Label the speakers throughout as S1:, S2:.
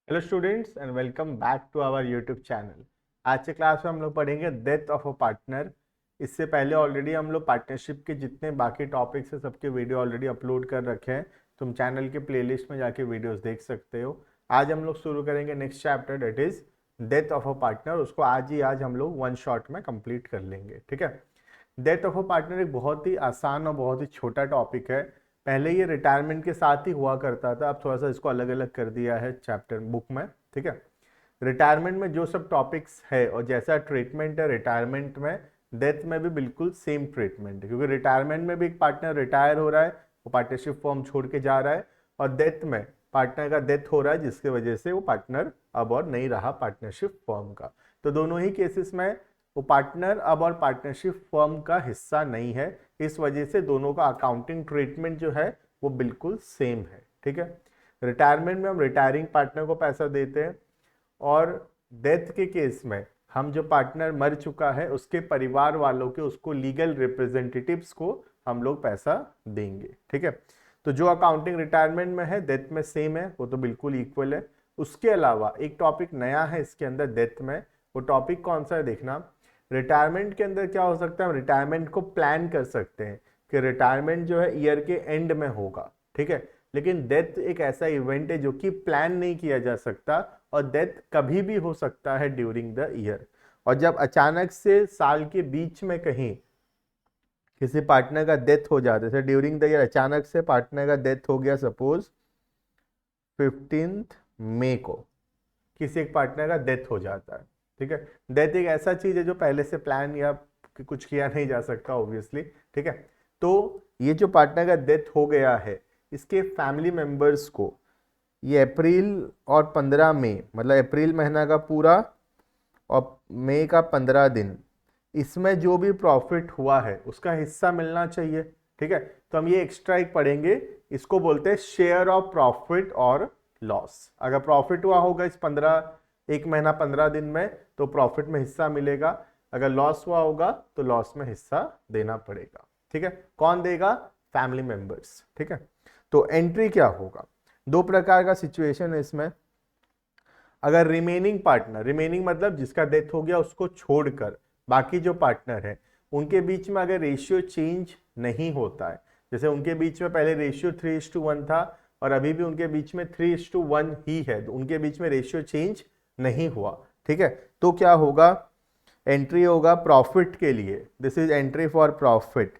S1: Hello students and welcome back to our YouTube channel. आज के class में हम लोग पढ़ेंगे डेथ ऑफ अ पार्टनर। इससे पहले ऑलरेडी हम लोग पार्टनरशिप के जितने बाकी टॉपिक्स हैं सबके वीडियो ऑलरेडी अपलोड कर रखे हैं। तुम चैनल के प्लेलिस्ट में जाके वीडियोस देख सकते हो। आज हम लोग शुरू करेंगे next chapter, that is death of a partner. उसको आज हम लोग वन शॉट में कंप्लीट कर लेंगे, ठीक है। डेथ ऑफ अ पार्टनर एक बहुत ही आसान और बहुत ही छोटा टॉपिक है। पहले ये रिटायरमेंट के साथ ही हुआ करता था, अब थोड़ा सा इसको अलग अलग कर दिया है चैप्टर बुक में, ठीक है। रिटायरमेंट में जो सब टॉपिक्स है और जैसा ट्रीटमेंट है रिटायरमेंट में, डेथ में भी बिल्कुल सेम ट्रीटमेंट है। क्योंकि रिटायरमेंट में भी एक पार्टनर रिटायर हो रहा है, वो पार्टनरशिप फॉर्म छोड़ के जा रहा है, और डेथ में पार्टनर का डेथ हो रहा है जिसकी वजह से वो पार्टनर अब और नहीं रहा पार्टनरशिप फॉर्म का। तो दोनों ही केसेस में वो पार्टनर अब और पार्टनरशिप फर्म का हिस्सा नहीं है। इस वजह से दोनों का अकाउंटिंग ट्रीटमेंट जो है वो बिल्कुल सेम है, ठीक है। रिटायरमेंट में हम रिटायरिंग पार्टनर को पैसा देते हैं, और डेथ के केस में हम जो पार्टनर मर चुका है उसके परिवार वालों के, उसको लीगल रिप्रेजेंटेटिव्स को हम लोग पैसा देंगे, ठीक है। तो जो अकाउंटिंग रिटायरमेंट में है डेथ में सेम है, वो तो बिल्कुल इक्वल है। उसके अलावा एक टॉपिक नया है इसके अंदर डेथ में। वो टॉपिक कौन सा है देखना। रिटायरमेंट के अंदर क्या हो सकता है, हम रिटायरमेंट को प्लान कर सकते हैं कि रिटायरमेंट जो है ईयर के एंड में होगा, ठीक है। लेकिन डेथ एक ऐसा इवेंट है जो कि प्लान नहीं किया जा सकता, और डेथ कभी भी हो सकता है ड्यूरिंग द ईयर। और जब अचानक से साल के बीच में कहीं किसी पार्टनर का डेथ हो जाता है, जैसे ड्यूरिंग द ईयर अचानक से पार्टनर का डेथ हो गया, सपोज 15 मई को किसी एक पार्टनर का डेथ हो जाता है, ठीक है। डेथ एक ऐसा चीज है जो पहले से प्लान या कुछ किया नहीं जा सकता ऑब्वियसली, ठीक है। तो ये जो पार्टनर का डेथ हो गया है, इसके फैमिली मेंबर्स को ये अप्रैल और 15 मई, मतलब अप्रैल महीना का पूरा और मई का 15 दिन, इसमें जो भी प्रॉफिट हुआ है उसका हिस्सा मिलना चाहिए, ठीक है। तो हम ये एक्स्ट्रा एक पढ़ेंगे, इसको बोलते हैं शेयर ऑफ प्रॉफिट और लॉस। अगर प्रॉफिट हुआ होगा इस 15 एक महीना 15 दिन में तो प्रॉफिट में हिस्सा मिलेगा, अगर लॉस हुआ होगा तो लॉस में हिस्सा देना पड़ेगा, ठीक है। कौन देगा, फैमिली मेंबर्स, ठीक है। तो एंट्री क्या होगा, दो प्रकार का सिचुएशन है इसमें। अगर रिमेनिंग पार्टनर, रिमेनिंग मतलब जिसका डेथ हो गया उसको छोड़कर बाकी जो पार्टनर है उनके बीच में अगर रेशियो चेंज नहीं होता है, जैसे उनके बीच में पहले रेशियो 3:1 था और अभी भी उनके बीच में 3:1 ही है, तो उनके बीच में रेशियो चेंज नहीं हुआ, ठीक है। तो क्या होगा, एंट्री होगा प्रॉफिट के लिए, this is entry for profit.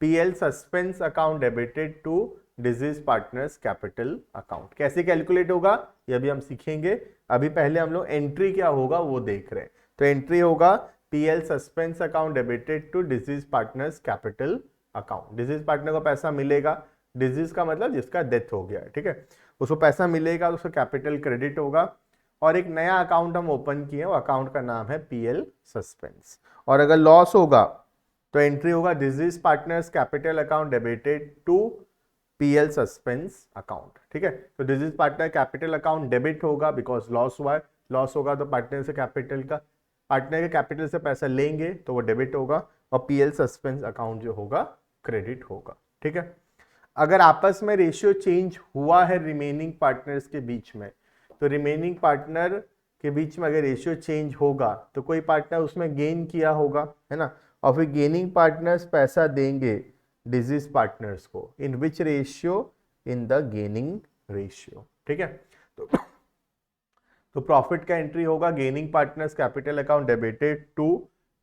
S1: PL suspense account debited to deceased partners capital account. कैसे कैलकुलेट होगा ये अभी हम सीखेंगे, अभी पहले हम लोग एंट्री क्या होगा वो देख रहे हैं। तो एंट्री होगा PL suspense account debited to deceased partners capital account. Deceased partner को पैसा मिलेगा, डिजीज का मतलब जिसका डेथ हो गया है, ठीक है, उसको पैसा मिलेगा, उसको कैपिटल क्रेडिट होगा। और एक नया अकाउंट हम ओपन किए, वो अकाउंट का नाम है पीएल सस्पेंस। और अगर लॉस होगा तो एंट्री होगा deceased partners capital account debited to PL suspense account, ठीक है। तो deceased partner capital account debit होगा बिकॉज लॉस हुआ है, लॉस होगा तो पार्टनर से कैपिटल का, पार्टनर के कैपिटल से पैसा लेंगे तो वो डेबिट होगा, और पीएल सस्पेंस अकाउंट जो होगा क्रेडिट होगा, ठीक है। अगर आपस में रेशियो चेंज हुआ है रिमेनिंग पार्टनर्स के बीच में, तो रिमेनिंग पार्टनर के बीच में अगर रेशियो चेंज होगा तो कोई पार्टनर उसमें गेन किया होगा, है ना, और फिर गेनिंग पार्टनर्स पैसा देंगे डिजीज पार्टनर्स को, in which ratio, in the gaining ratio, ठीक है। तो प्रॉफिट का एंट्री होगा gaining partners capital account debited to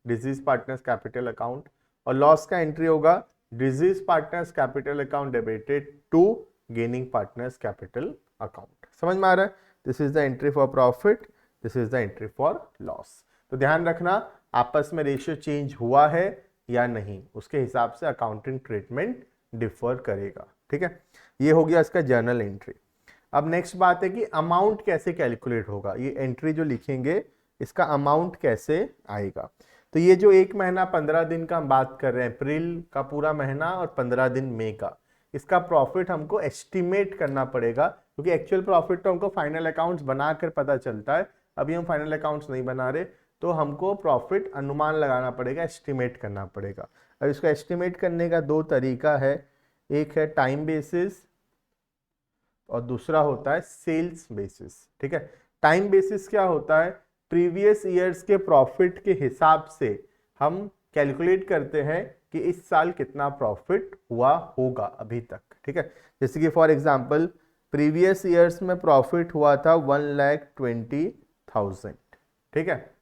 S1: deceased partners capital account, और लॉस का एंट्री होगा deceased partners capital account debited to gaining partners capital account. समझ में आ रहा है, this is the entry for profit, this is the entry for loss. तो ध्यान रखना आपस में रेशियो चेंज हुआ है या नहीं, उसके हिसाब से अकाउंटिंग ट्रीटमेंट डिफर करेगा, ठीक है। ये हो गया इसका जर्नल एंट्री। अब नेक्स्ट बात है कि अमाउंट कैसे कैलकुलेट होगा, ये एंट्री जो लिखेंगे इसका अमाउंट कैसे आएगा। तो ये जो एक महीना 15 दिन का हम बात कर रहे हैं, अप्रैल का पूरा महीना और 15 दिन मई का, इसका प्रॉफिट हमको एस्टिमेट करना पड़ेगा, क्योंकि एक्चुअल प्रॉफिट तो हमको फाइनल अकाउंट्स बनाकर पता चलता है, अभी हम फाइनल अकाउंट्स नहीं बना रहे, तो हमको प्रॉफिट अनुमान लगाना पड़ेगा, एस्टिमेट करना पड़ेगा। अब इसको एस्टिमेट करने का दो तरीका है, एक है टाइम बेसिस और दूसरा होता है सेल्स बेसिस, ठीक है। टाइम बेसिस क्या होता है, प्रीवियस ईयर्स के प्रॉफिट के हिसाब से हम कैलकुलेट करते हैं कि इस साल कितना प्रॉफिट हुआ होगा अभी तक, ठीक है। जैसे कि फॉर एग्जांपल प्रीवियस ईयर्स में प्रॉफिट हुआ था 1,20,000, ठीक है,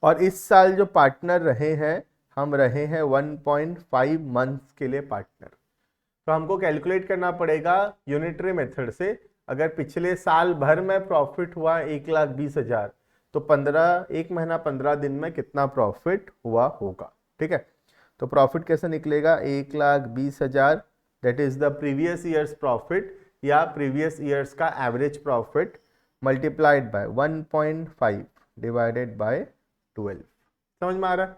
S1: और इस साल जो पार्टनर रहे हैं, हम रहे हैं 1.5 मंथ्स के लिए पार्टनर। तो हमको कैलकुलेट करना पड़ेगा यूनिटरी मेथड से। अगर पिछले साल भर में प्रॉफिट हुआ 1,20,000 तो 1 महीना 15 दिन में कितना प्रॉफिट हुआ होगा, ठीक है। तो प्रॉफिट कैसे निकलेगा, 1,20,000 that is the previous years profit या प्रीवियस ईयर्स का average profit multiplied by 1.5 divided by 12। समझ में आ रहा है।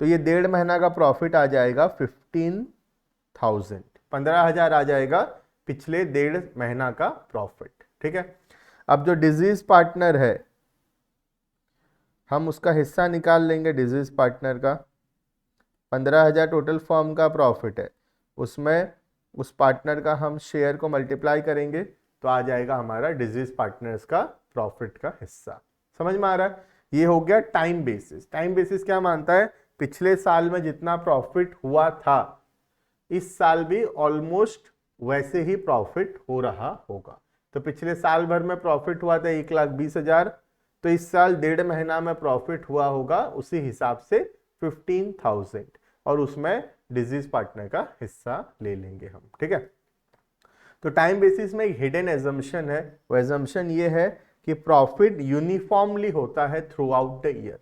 S1: तो ये 1.5 महीना का प्रॉफिट आ जाएगा 15,000, 15,000 आ जाएगा पिछले 1.5 महीना का प्रॉफिट, ठीक है। अब जो डिजीज पार्टनर है हम उसका हिस्सा निकाल लेंगे। डिजीज पार्टनर का 15,000 टोटल फर्म का प्रॉफिट है, उसमें उस पार्टनर का हम शेयर को मल्टीप्लाई करेंगे तो आ जाएगा हमारा डिजीज पार्टनर्स का प्रॉफिट का हिस्सा। समझ में आ रहा है। ये हो गया टाइम बेसिस। टाइम बेसिस क्या मानता है, पिछले साल में जितना प्रॉफिट हुआ था इस साल भी ऑलमोस्ट वैसे ही प्रॉफिट हो रहा होगा। तो पिछले साल भर में प्रॉफिट हुआ था 1,20,000, तो इस साल 1.5 महीना में प्रॉफिट हुआ होगा उसी हिसाब से 15,000, और उसमें डिजीज पार्टनर का हिस्सा ले लेंगे हम, ठीक है। तो टाइम बेसिस में एक हिडन एजम्पशन है। वो एजम्पशन ये है कि प्रॉफिट यूनिफॉर्मली होता है थ्रू आउट द ईयर।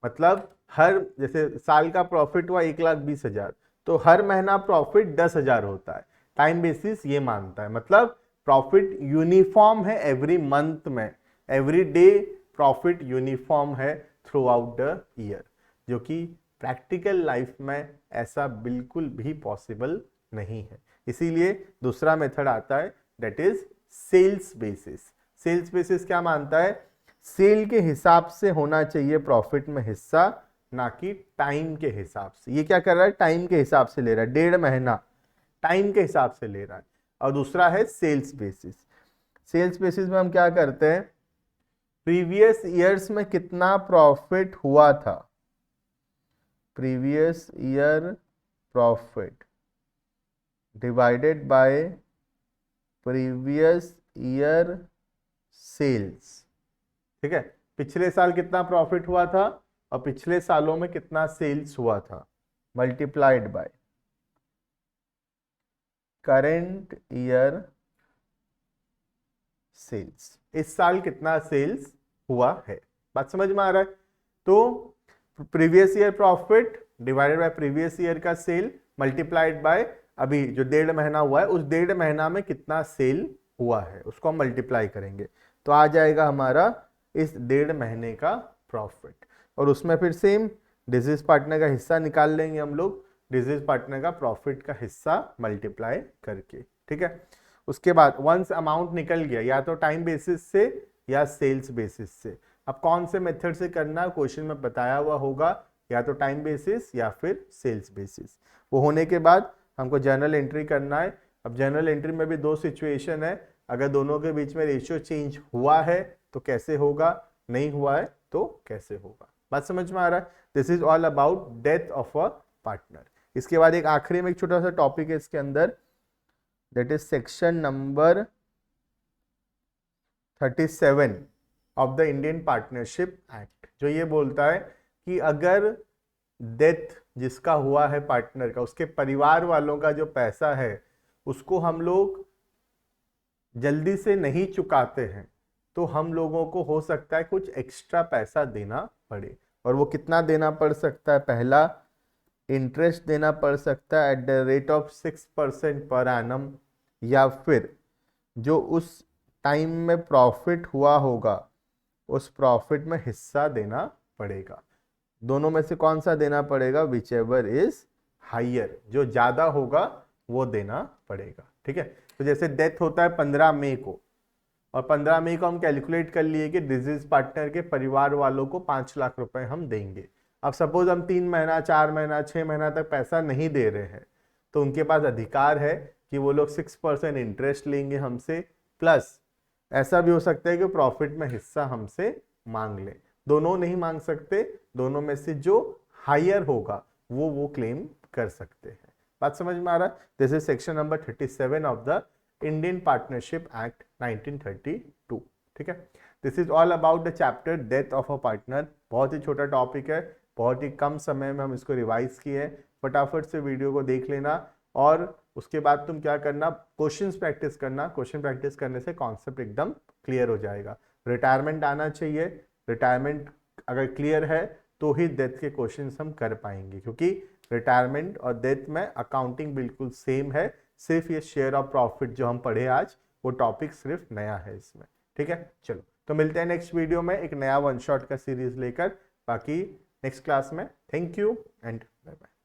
S1: मतलब हर, जैसे साल का प्रॉफिट हुआ 1,20,000 तो हर महीना प्रॉफिट 10,000 होता है। टाइम बेसिस ये मानता है, मतलब प्रॉफिट यूनिफॉर्म है एवरी मंथ में, एवरी डे प्रॉफिट यूनिफॉर्म है थ्रू आउट द ईयर, जो कि प्रैक्टिकल लाइफ में ऐसा बिल्कुल भी पॉसिबल नहीं है। इसीलिए दूसरा मेथड आता है that is sales basis. Sales basis क्या मानता है, सेल के हिसाब से होना चाहिए प्रॉफिट में हिस्सा, ना कि टाइम के हिसाब से। ये क्या कर रहा है, टाइम के हिसाब से ले रहा है, 1.5 महीना टाइम के हिसाब से ले रहा है। और दूसरा है सेल्स बेसिस। सेल्स बेसिस में हम क्या करते हैं, प्रीवियस ईयर्स में कितना प्रॉफिट हुआ था, previous year profit divided by previous year sales, ठीक है। पिछले साल कितना प्रॉफिट हुआ था और पिछले सालों में कितना सेल्स हुआ था, multiplied by current year sales. इस साल कितना सेल्स हुआ है, बात समझ में आ रहा है। तो previous year profit divided by previous year का सेल मल्टीप्लाइड बाय अभी जो 1.5 महीना हुआ है उस 1.5 महीना में कितना सेल हुआ है उसको हम मल्टीप्लाई करेंगे तो आ जाएगा हमारा इस 1.5 महीने का प्रॉफिट। और उसमें फिर सेम डिजीज पार्टनर का हिस्सा निकाल लेंगे हम लोग, डिजीज पार्टनर का प्रॉफिट का हिस्सा मल्टीप्लाई करके, ठीक है। उसके बाद वंस अमाउंट निकल गया या तो टाइम बेसिस से या सेल्स बेसिस से। अब कौन से मेथड से करना है क्वेश्चन में बताया हुआ होगा, या तो टाइम बेसिस या फिर सेल्स बेसिस। वो होने के बाद हमको जर्नल एंट्री करना है। अब जर्नल एंट्री में भी 2 सिचुएशन है, अगर दोनों के बीच में रेशियो चेंज हुआ है तो कैसे होगा, नहीं हुआ है तो कैसे होगा। बात समझ में आ रहा है। This is all about death of a partner. इसके बाद एक आखिरी में एक छोटा सा टॉपिक है इसके अंदर, that is section number 37 of the Indian partnership act, जो ये बोलता है कि अगर डेथ जिसका हुआ है पार्टनर का, उसके परिवार वालों का जो पैसा है उसको हम लोग जल्दी से नहीं चुकाते हैं तो हम लोगों को हो सकता है कुछ एक्स्ट्रा पैसा देना पड़े। और वो कितना देना पड़ सकता है, पहला इंटरेस्ट देना पड़ सकता है at the rate of 6% per annum, या फिर जो उस टाइम में प्रॉफिट हुआ होगा उस प्रॉफिट में हिस्सा देना पड़ेगा। दोनों में से कौन सा देना पड़ेगा, विच एवर इज हाइयर, जो ज्यादा होगा वो देना पड़ेगा, ठीक है। तो जैसे डेथ होता है 15 मई को, और 15 मई को हम कैलकुलेट कर लिए कि डिजीज पार्टनर के परिवार वालों को 5 लाख रुपए हम देंगे। अब सपोज हम 3 महीना 4 महीना 6 महीना तक पैसा नहीं दे रहे हैं तो उनके पास अधिकार है कि वो लोग 6% इंटरेस्ट लेंगे हमसे, प्लस ऐसा भी हो सकता है कि प्रॉफिट में हिस्सा हमसे मांग ले, दोनों नहीं मांग सकते, दोनों में से जो हायर होगा वो क्लेम कर सकते हैं। बात समझ में आ रहा है? This is section number 37 of the Indian partnership act 1932। ठीक है, this is all about the chapter death of a partner. बहुत ही छोटा टॉपिक है, बहुत ही कम समय में हम इसको रिवाइज किए। फटाफट से वीडियो को देख लेना और उसके बाद तुम क्या करना, क्वेश्चंस प्रैक्टिस करना। क्वेश्चन प्रैक्टिस करने से कॉन्सेप्ट एकदम क्लियर हो जाएगा। रिटायरमेंट आना चाहिए, रिटायरमेंट अगर क्लियर है तो ही डेथ के क्वेश्चंस हम कर पाएंगे, क्योंकि रिटायरमेंट और डेथ में अकाउंटिंग बिल्कुल सेम है, सिर्फ ये शेयर ऑफ प्रॉफिट जो हम पढ़े आज वो टॉपिक सिर्फ नया है इसमें। ठीक है, चलो तो मिलते हैं नेक्स्ट वीडियो में एक नया वन शॉट का सीरीज लेकर, बाकी नेक्स्ट क्लास में। Thank you and bye bye.